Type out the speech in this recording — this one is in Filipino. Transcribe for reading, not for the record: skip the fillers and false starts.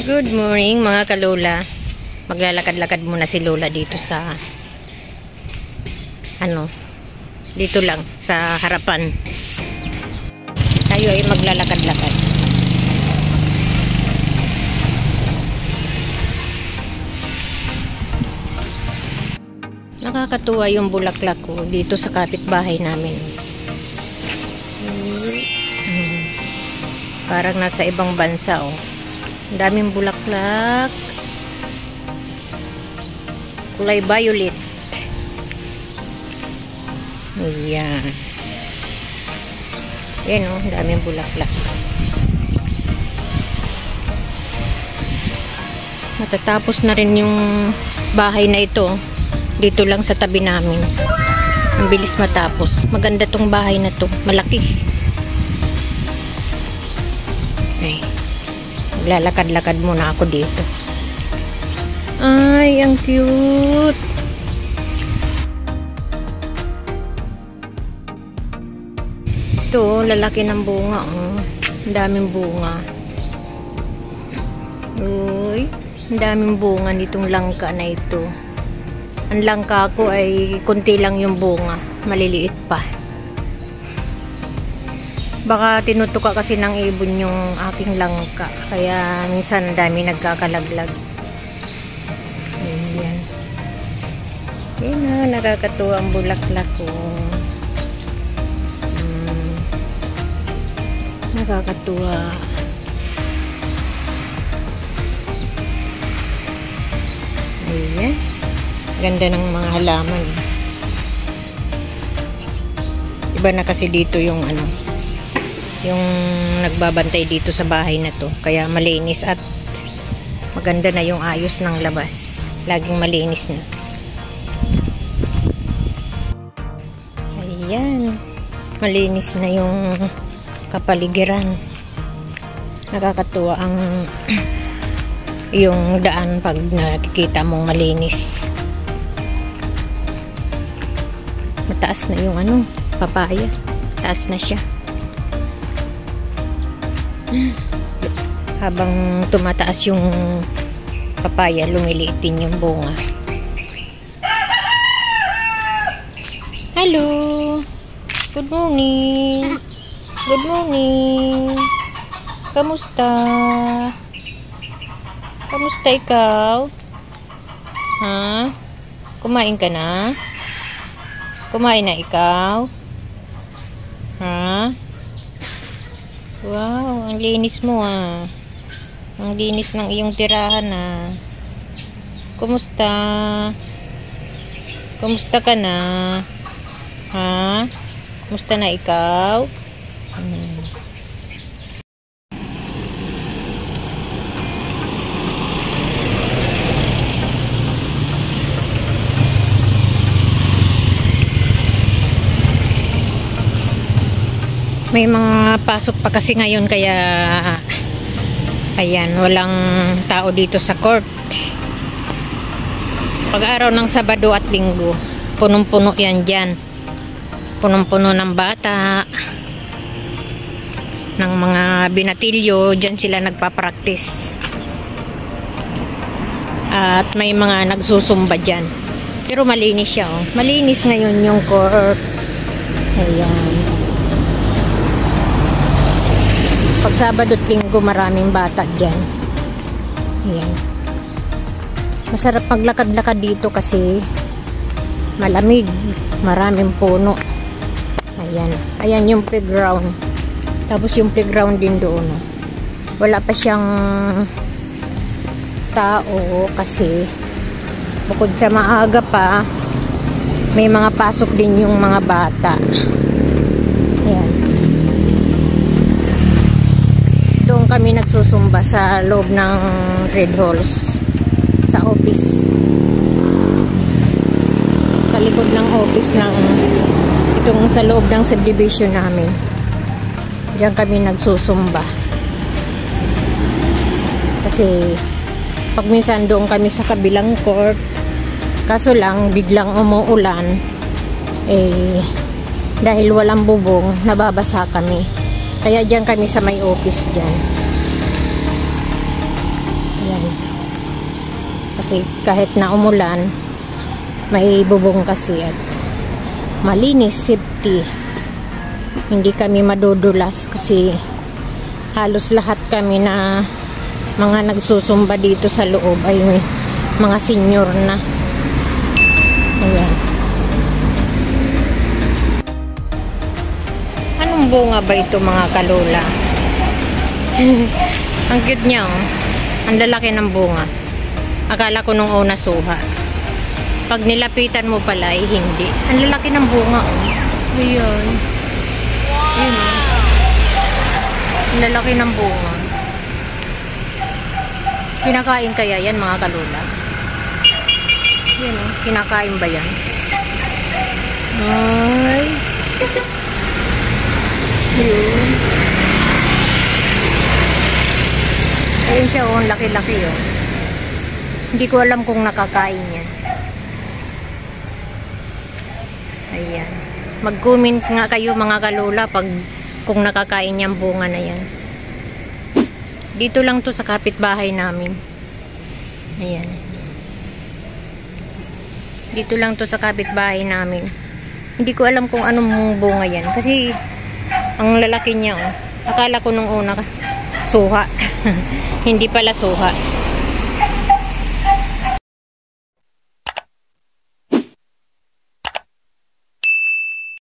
Good morning mga kalola. Maglalakad-lakad muna si Lola dito sa dito lang sa harapan. Tayo ay maglalakad-lakad. Nakakatuwa yung bulaklak ko dito sa kapitbahay namin. Parang nasa ibang bansa oh. Ang daming bulaklak. Kulay violet. Ayan. Ayan oh, ang daming bulaklak. Matatapos na rin yung bahay na ito. Dito lang sa tabi namin. Ang bilis matapos. Maganda tong bahay na to. Malaki. Okay. Maglalakad-lakad muna ako dito. Ay, ang cute. Ito, lalaki ng bunga. Oh. Ang daming bunga. Uy, ang daming bunga nitong langka na ito. Ang langka ko ay konti lang yung bunga. Maliliit pa. Baka tinutuka kasi ng ibon yung aking langka. Kaya minsan dami nagkakalaglag. Ayan. Ayan na, nakakatuwa ang bulaklak ko. Nakakatuwa. Ayan. Ganda ng mga halaman. Iba na kasi dito yung yung nagbabantay dito sa bahay na to, kaya malinis at maganda na yung ayos ng labas. Laging malinis na. Ayan, malinis na yung kapaligiran. Nakakatuwa ang yung daan pag nakikita mong malinis. Mataas na yung papaya. Taas na siya. Habang tumataas yung papaya, lumiliitin yung bunga. Hello! Good morning! Good morning! Kamusta? Kamusta ikaw? Ha? Kumain ka na? Kumain na ikaw? Ha? Wow, ang linis mo ah. Ang linis ng iyong tirahan ah. Kumusta? Kumusta ka na? Ha? Kumusta na ikaw? May mga pasok pa kasi ngayon kaya ayan, walang tao dito sa court. Pag-araw ng Sabado at Linggo, punong-puno yan dyan. Punong-puno ng bata, ng mga binatilyo, dyan sila nagpa-practice. At may mga nagsusumba dyan. Pero malinis siya oh. Malinis ngayon yung court. Ayan. Pag Sabado at Linggo, maraming bata dyan. Ayan. Masarap maglakad-lakad dito kasi malamig. Maraming puno. Ayan. Ayan yung playground. Tapos yung playground din doon. Wala pa siyang tao kasi bukod sa maaga pa, may mga pasok din yung mga bata. Ayan. Doon kami nagsusumba sa loob ng Red Halls sa office, sa likod ng office ng itong sa loob ng subdivision namin. Diyan kami nagsusumba kasi pag minsan doon kami sa kabilang court, kaso lang biglang umuulan dahil walang bubong, nababasa kami. Kaya dyan kami sa may office dyan. kasi kahit na umulan may bubong kasi at malinis, safety, hindi kami madudulas kasi halos lahat kami na mga nagsusumba dito sa loob ay may mga senior na. Ayan. Anong bunga ba ito mga kalola? Ang cute niya, oh. Ang lalaki ng bunga. Akala ko nung una suha. Pag nilapitan mo pala ay hindi. Ang lalaki ng bunga, oh. Ayan. Ayan, oh. Ang lalaki ng bunga. Kinakain kaya yan mga kalola? Ayan, oh. Kinakain ba yan? Ay. Ayan. Ayan siya, oh. Laki-laki, oh. Hindi ko alam kung nakakain yan. Ayan. Mag-comment nga kayo mga kalola pag kung nakakain yung bunga na yan. Dito lang to sa kapitbahay namin. Ayan. Dito lang to sa kapitbahay namin. Hindi ko alam kung anong bunga yan. Kasi ang lalaki niya, oh. Akala ko nung una suha. Hindi pala suha.